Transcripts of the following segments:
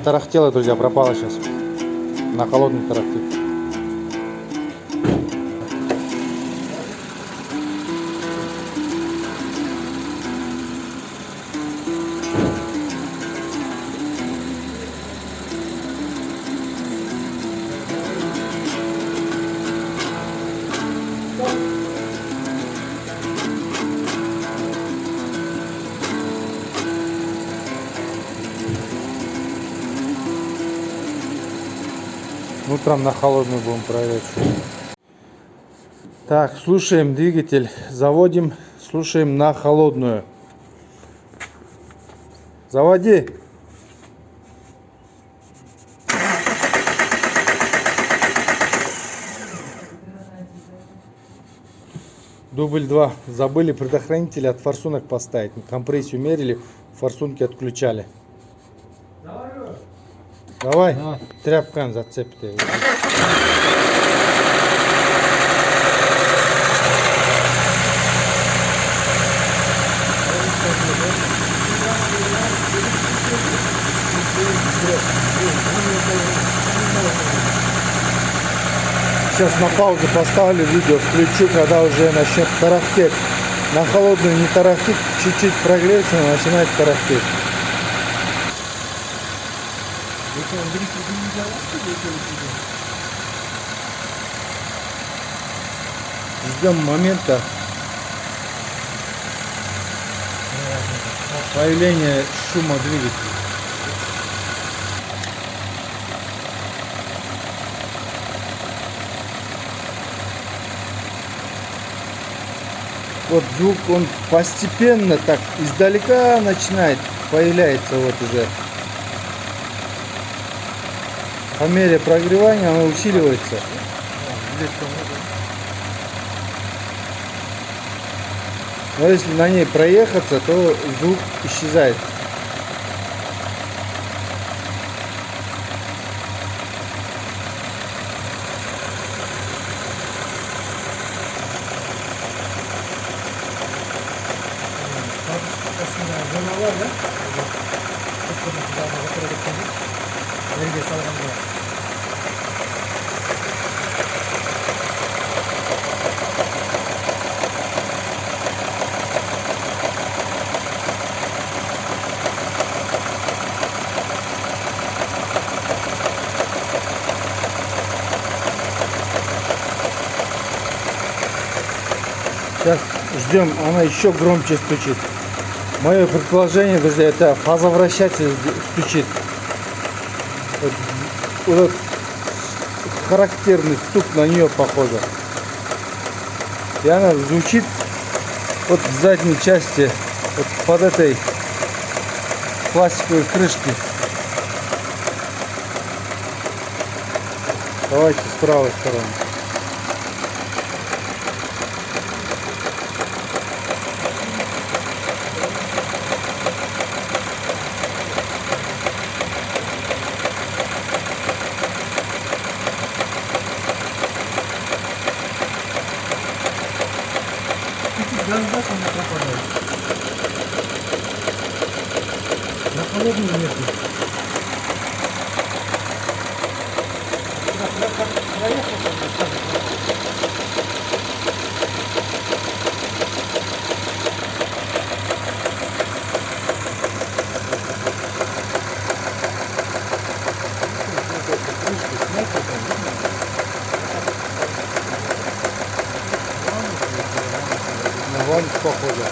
тарахтела, друзья, пропала сейчас. На холодный тарахтит. Утром на холодную будем проверять. Так, слушаем двигатель, заводим, слушаем на холодную. Заводи. Дубль 2. Забыли предохранители от форсунок поставить. Компрессию мерили, форсунки отключали. Давай, тряпкан зацепь ты. Сейчас на паузу поставлю видео, включу, когда уже начнет тарахтеть. На холодную не тарахтит, чуть-чуть прогреется, начинает тарахтеть. Ждем момента появления шума двигателя. Вот звук, он постепенно так издалека начинает появляется вот уже. По мере прогревания оно усиливается. Но если на ней проехаться, то звук исчезает. Сейчас ждем, она еще громче стучит. Мое предположение, друзья, это фазовращатель стучит. Вот этот характерный стук на нее похоже. И она звучит вот в задней части, вот под этой пластиковой крышки. Давайте с правой стороны. На холодную нету. На ванну похоже.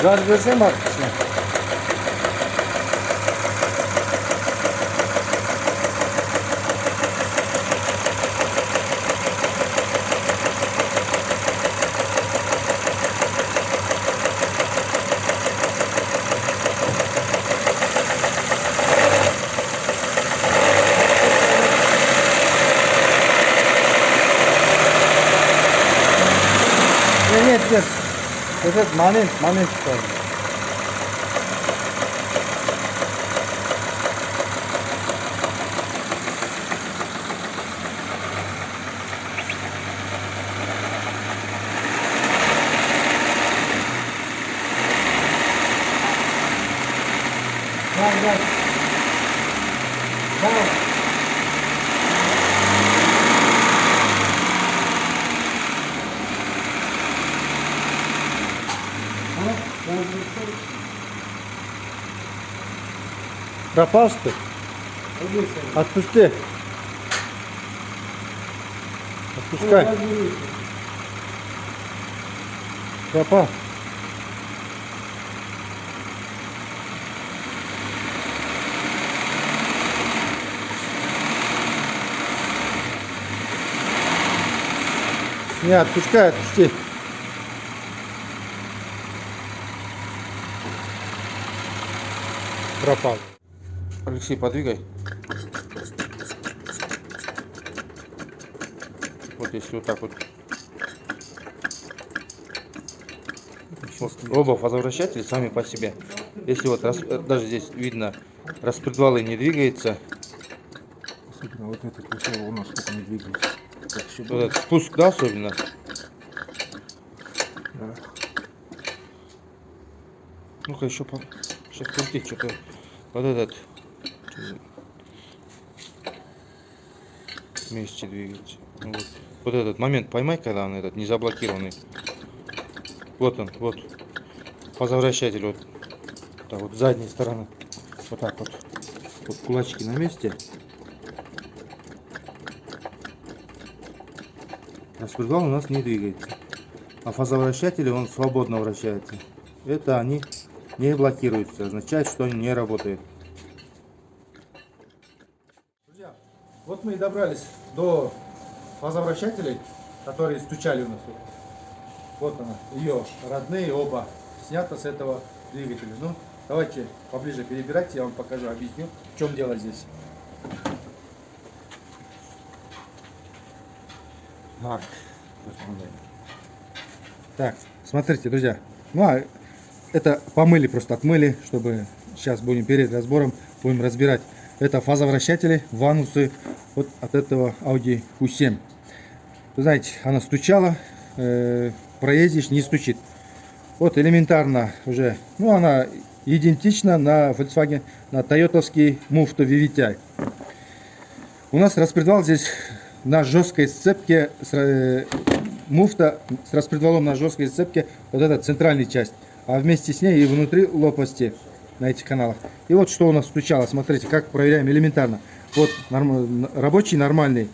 Gaz versene arkasına. Этот момент ставим. Пропал, что ли? Отпусти. Отпускай. Пропал. Не, отпускай, отпусти. Пропал. Алексей, подвигай. Вот если вот так вот. Вот оба возвращатели сами по себе. Если вот даже здесь видно, распредвалы не двигается. Особенно вот это ключевое у нас только не двигается. Вот этот спуск, да, особенно. Да. Ну-ка еще сейчас крутить что-то. Вот этот вместе двигается. Вот этот момент поймай, когда он этот не заблокированный. Вот он, вот. Возвращатель вот. Так вот, с задней стороны. Вот так вот. Вот кулачки на месте. Распредвал у нас не двигается. А фазовращатели он свободно вращается. Это они не блокируются. Означает, что они не работают. Друзья, вот мы и добрались до фазовращателей, которые стучали у нас. Вот она, ее родные оба, снято с этого двигателя. Ну, давайте поближе перебирайте, я вам покажу, объясню, в чем дело здесь. Так, смотрите, друзья. Ну, а это помыли, просто отмыли, чтобы сейчас будем перед разбором, будем разбирать. Это фазовращатели, ванусы вот от этого Audi Q7. Вы знаете, она стучала, проедешь, не стучит. Вот элементарно уже, ну она идентична на Volkswagen, на тойотовский муфта VVTi. У нас распредвал здесь на жесткой сцепке, муфта с распредвалом на жесткой сцепке, вот эта центральная часть, а вместе с ней и внутри лопасти на этих каналах. И вот что у нас стучало, смотрите, как проверяем элементарно. Вот рабочий нормальный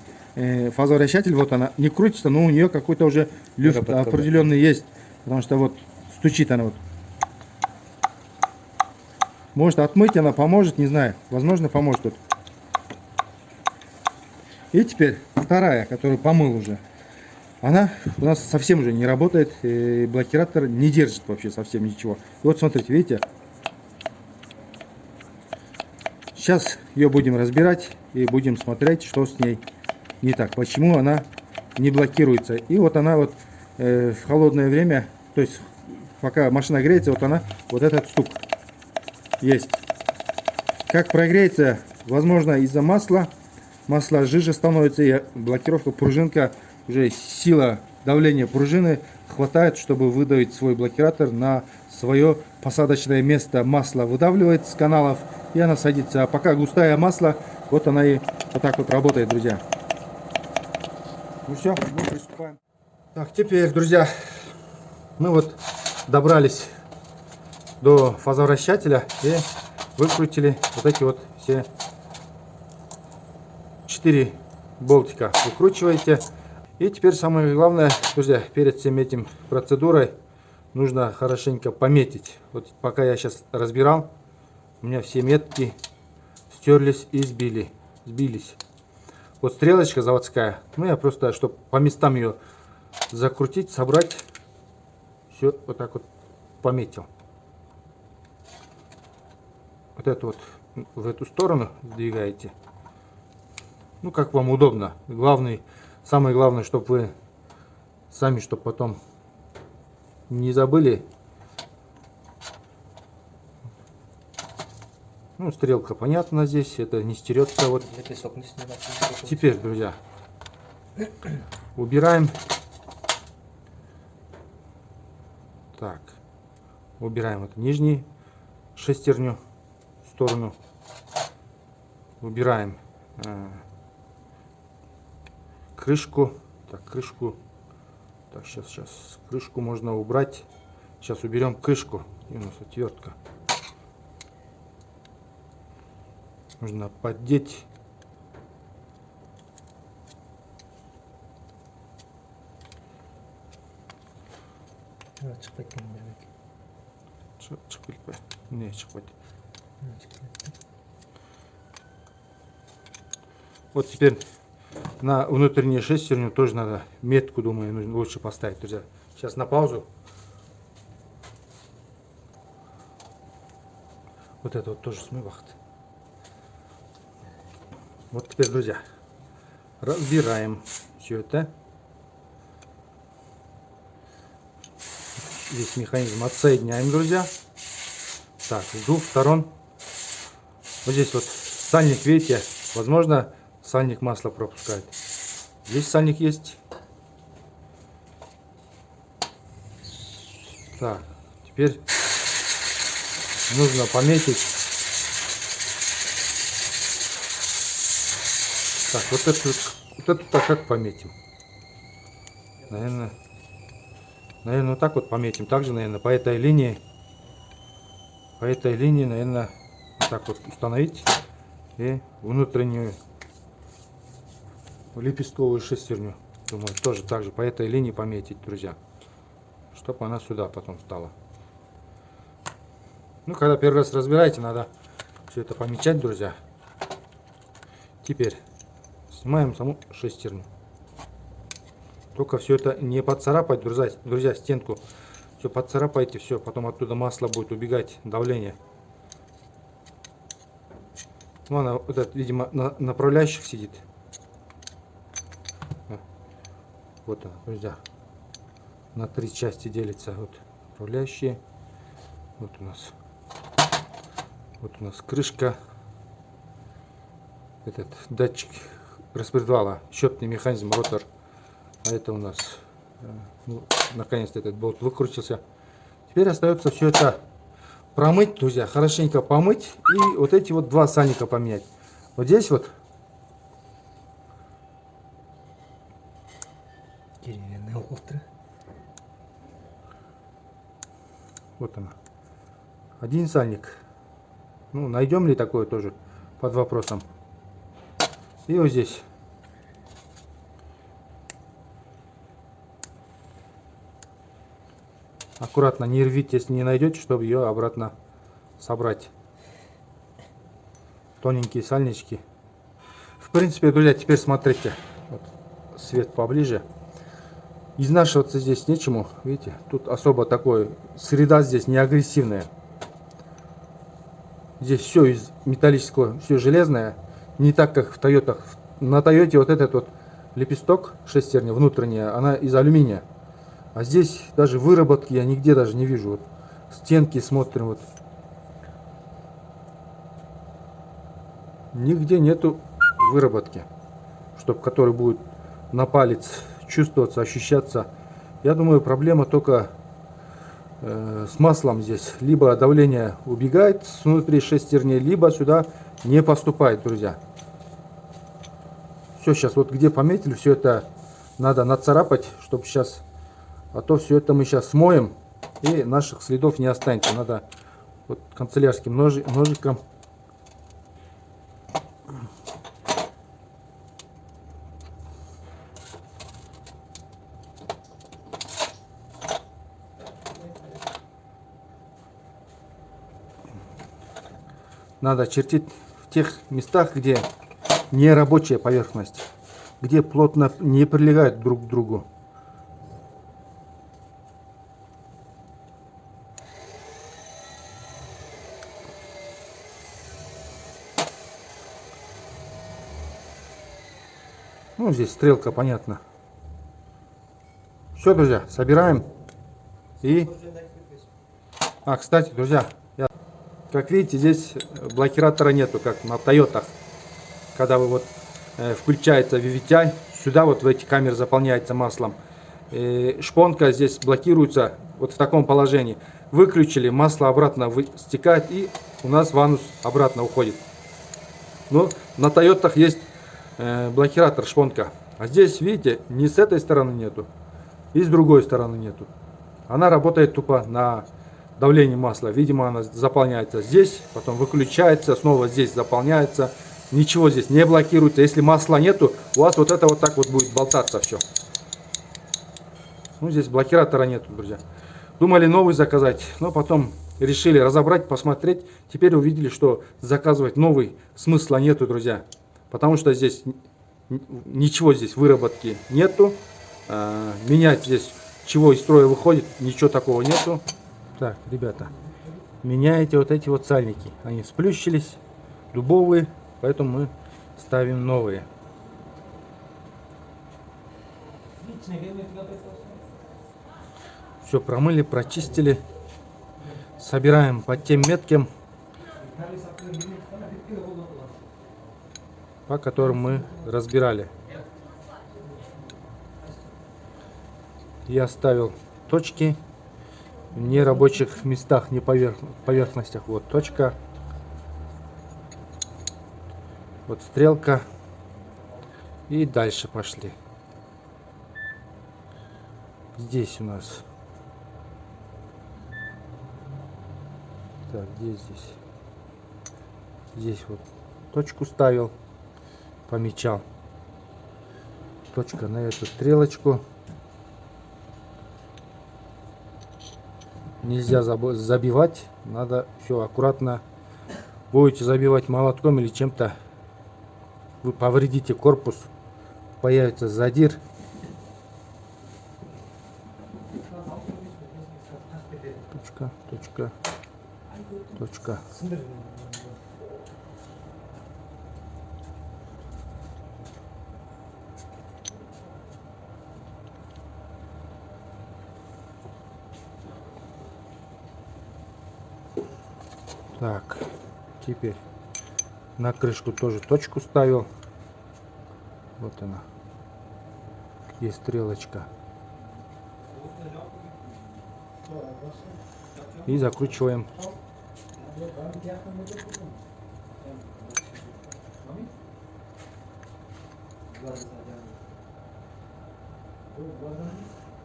фазовращатель, вот она не крутится, но у нее какой-то уже люфт определенный есть, потому что вот стучит она вот. Может отмыть она поможет, не знаю, возможно поможет тут. И теперь вторая, которую помыл уже, она у нас совсем уже не работает, и блокиратор не держит вообще совсем ничего. И вот смотрите, видите, сейчас ее будем разбирать и будем смотреть, что с ней не так, почему она не блокируется. И вот она вот в холодное время, то есть пока машина греется, вот она, вот этот стук есть. Как прогреется, возможно из-за масла, масло жиже становится, и блокировка, пружинка, уже сила давления пружины хватает, чтобы выдавить свой блокиратор на свое посадочное место. Масло выдавливает с каналов, и она садится. А пока густая масло, вот она и вот так вот работает, друзья. Ну все, мы приступаем. Так, теперь, друзья, мы вот добрались до фазовращателя и выкрутили вот эти вот все 4 болтика. Выкручиваете. И теперь самое главное, друзья, перед всем этим процедурой нужно хорошенько пометить. Вот пока я сейчас разбирал, у меня все метки стерлись и сбились. Вот стрелочка заводская, ну я просто, чтобы по местам ее закрутить, собрать, все вот так вот пометил. Вот это вот в эту сторону сдвигаете. Ну как вам удобно. Самое главное, чтобы вы сами, чтобы потом не забыли. Ну, стрелка понятна здесь, это не стерется. Вот. Песок не снимать. Теперь, друзья, убираем. Так, убираем вот нижнюю шестерню в сторону. Убираем крышку. Так, крышку. Так, сейчас крышку можно убрать. Сейчас уберем крышку. И у нас отвертка. Нужно поддеть. Не, вот теперь на внутреннюю шестерню тоже надо метку, думаю, нужно лучше поставить, друзья. Сейчас на паузу. Вот это вот тоже смывахт. Вот теперь, друзья, разбираем все это. Здесь механизм отсоединяем, друзья. Так, с двух сторон. Вот здесь вот сальник, видите, возможно, сальник масло пропускает. Здесь сальник есть. Так, теперь нужно пометить. Так, вот это так как пометим? Наверное, вот так вот пометим. Также, наверное, по этой линии, наверное, вот так вот установить и внутреннюю лепестковую шестерню, думаю, тоже так же по этой линии пометить, друзья, чтобы она сюда потом встала. Ну, когда первый раз разбираете, надо все это помечать, друзья. Теперь снимаем саму шестерню. Только все это не поцарапать, друзья, стенку. Все поцарапайте, все, потом оттуда масло будет убегать, давление. Ну, она, вот это, видимо, на направляющих сидит. Вот она, друзья. На 3 части делится. Вот направляющие. Вот у нас крышка. Этот датчик распредвала, счетный механизм, ротор. А это у нас, ну, наконец-то этот болт выкрутился. Теперь остается все это промыть, друзья, хорошенько помыть и вот эти вот 2 сальника поменять. Вот здесь вот деревянная утро. вот она. Один сальник. Ну, найдем ли такое тоже под вопросом. И вот здесь. Аккуратно не рвите, если не найдете, чтобы ее обратно собрать. Тоненькие сальнички. В принципе, друзья, теперь смотрите. Вот, свет поближе. Изнашиваться здесь нечему. Видите, тут особо такой, среда здесь не агрессивная. Здесь все из металлического, все железное. Не так, как в Тойотах. На Тойоте вот этот вот лепесток шестерня внутренняя, она из алюминия. А здесь даже выработки я нигде даже не вижу. Вот стенки смотрим, вот. Нигде нету выработки, чтобы который будет на палец чувствоваться, ощущаться. Я думаю, проблема только с маслом здесь. Либо давление убегает внутри шестерни, либо сюда не поступает, друзья. Все, сейчас вот где пометили, все это надо нацарапать, чтобы сейчас... А то все это мы сейчас смоем, и наших следов не останется. Надо вот канцелярским ножиком. Надо чертить в тех местах, где не рабочая поверхность, где плотно не прилегают друг к другу. Ну, здесь стрелка, понятно. Все, друзья, собираем. И... кстати, друзья, как видите, здесь блокиратора нету, как на Тойотах. Когда вы вот включается VVTi, сюда вот в эти камеры заполняется маслом. Шпонка здесь блокируется вот в таком положении. Выключили, масло обратно стекает, и у нас ванус обратно уходит. Но на Тойотах есть блокиратор, шпонка. А здесь, видите, ни с этой стороны нету, и с другой стороны нету. Она работает тупо на давлении масла. Видимо, она заполняется здесь, потом выключается, снова здесь заполняется. Ничего здесь не блокируется. Если масла нету, у вас вот это вот так вот будет болтаться все. Ну, здесь блокиратора нету, друзья. Думали новый заказать, но потом решили разобрать, посмотреть. Теперь увидели, что заказывать новый смысла нету, друзья. Потому что здесь ничего здесь выработки нету. Менять здесь чего из строя выходит, ничего такого нету. Так, ребята, меняете вот эти вот сальники. Они сплющились, дубовые, поэтому мы ставим новые. Все промыли, прочистили. Собираем по тем меткам, по которым мы разбирали. Я ставил точки в нерабочих местах, не поверхностях. Вот точка, вот стрелка, и дальше пошли. Здесь у нас, так, где здесь? Здесь вот точку ставил, помечал. Точка на эту стрелочку. Нельзя забивать, надо все аккуратно. Будете забивать молотком или чем-то, вы повредите корпус, появится задир. Точка, точка, точка. Так, теперь на крышку тоже точку ставил. Вот она, есть стрелочка. И закручиваем.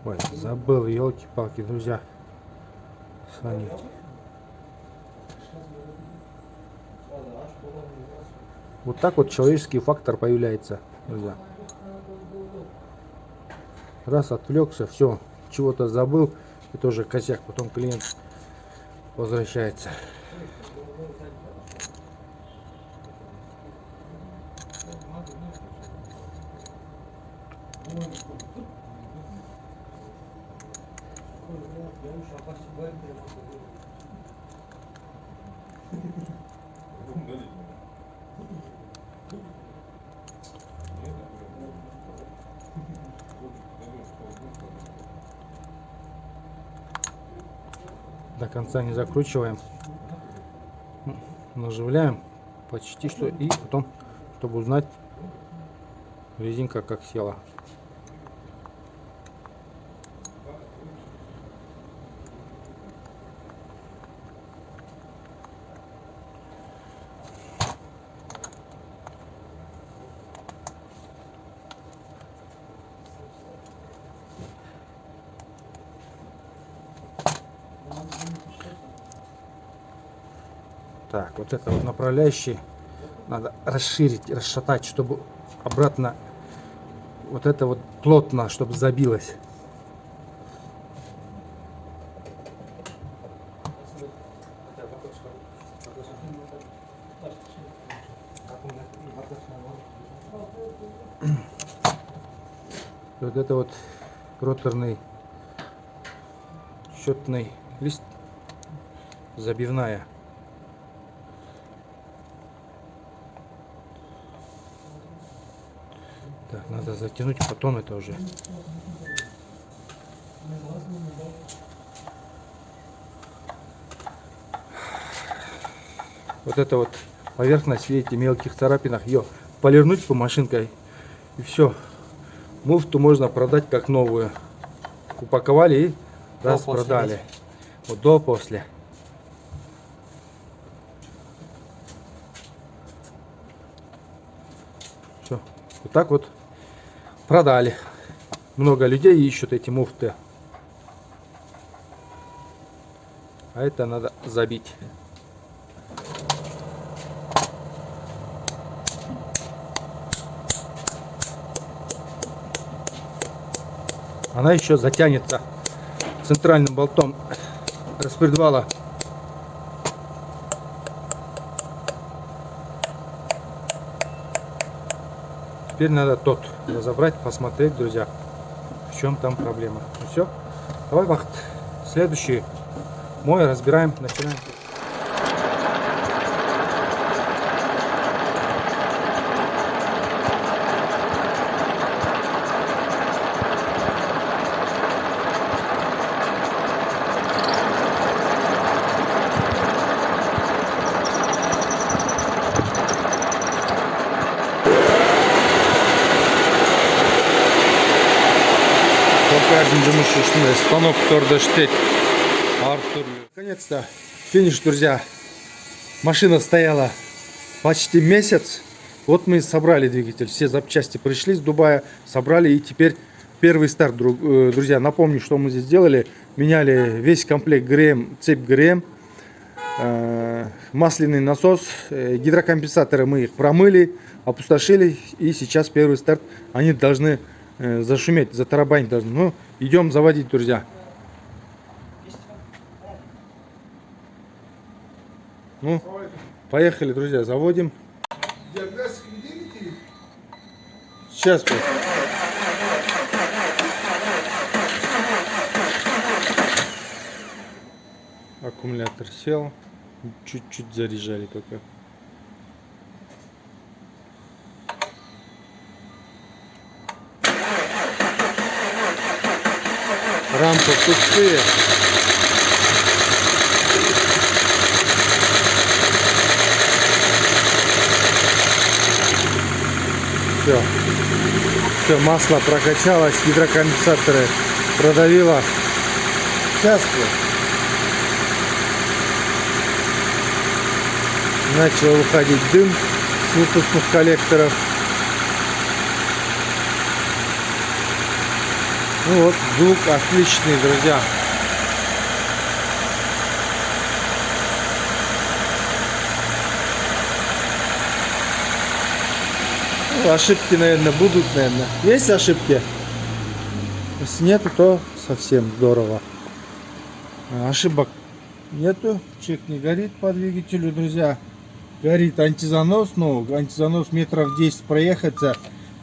Ой, забыл, елки-палки, друзья. Слонить. Вот так вот человеческий фактор появляется, друзья. Раз отвлекся, все, чего-то забыл, это уже косяк, потом клиент возвращается. До конца не закручиваем, наживляем почти что, и потом, чтобы узнать, резинка как села. Так, вот это вот направляющий надо расширить, расшатать, чтобы обратно вот это вот плотно, чтобы забилось. Вот это вот роторный счетный лист, забивная. Так, надо затянуть, потом это уже. вот эта вот поверхность, видите, мелких царапинах, ее полирнуть по машинкой, и все. Муфту можно продать как новую. Упаковали и распродали. Вот до-после. Все. Вот так вот продали. Много людей ищут эти муфты. А это надо забить. Она еще затянется центральным болтом распредвала. Теперь надо тот разобрать, посмотреть, друзья, в чем там проблема. Ну все, давай, Вахт, следующий мой разбираем, начинаем. Станок Тордештет. Наконец-то финиш, друзья. Машина стояла почти месяц. Вот мы собрали двигатель. Все запчасти пришли с Дубая, собрали, и теперь первый старт, друзья. Напомню, что мы здесь делали. Меняли весь комплект ГРМ, цепь ГРМ, масляный насос, гидрокомпенсаторы мы их промыли, опустошили, и сейчас первый старт. Они должны зашуметь, затарабанить должны. Ну, идем заводить, друзья. Ну, поехали, друзья, заводим. Сейчас. Аккумулятор сел. Чуть-чуть заряжали только. Рампы пустые. Все. Все, масло прокачалось, гидрокомпенсаторы продавило. Сейчас начал выходить дым с выпускных коллекторов. Ну вот, звук отличный, друзья. Ну, ошибки, наверное, будут, наверное. Есть ошибки? Если нету, то совсем здорово. Ошибок нету. Чек не горит по двигателю, друзья. Горит антизанос, но антизанос метров 10 проехаться.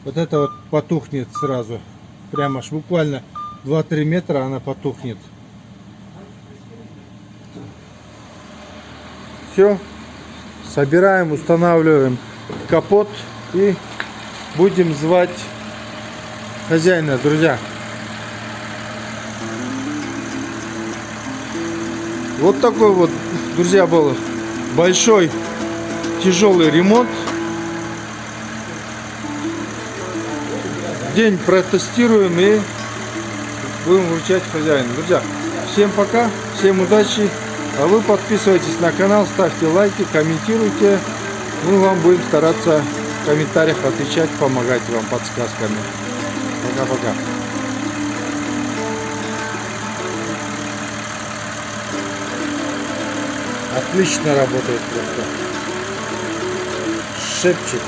Вот это вот потухнет сразу. Прямо аж буквально 2-3 метра она потухнет. Все. Собираем, устанавливаем капот и будем звать хозяина, друзья. Вот такой вот, друзья, был большой тяжелый ремонт. День протестируем и будем вручать хозяину. Друзья, всем пока, всем удачи. А вы подписывайтесь на канал, ставьте лайки, комментируйте. Мы вам будем стараться в комментариях отвечать, помогать вам подсказками. Пока-пока. Отлично работает просто. Шепчет.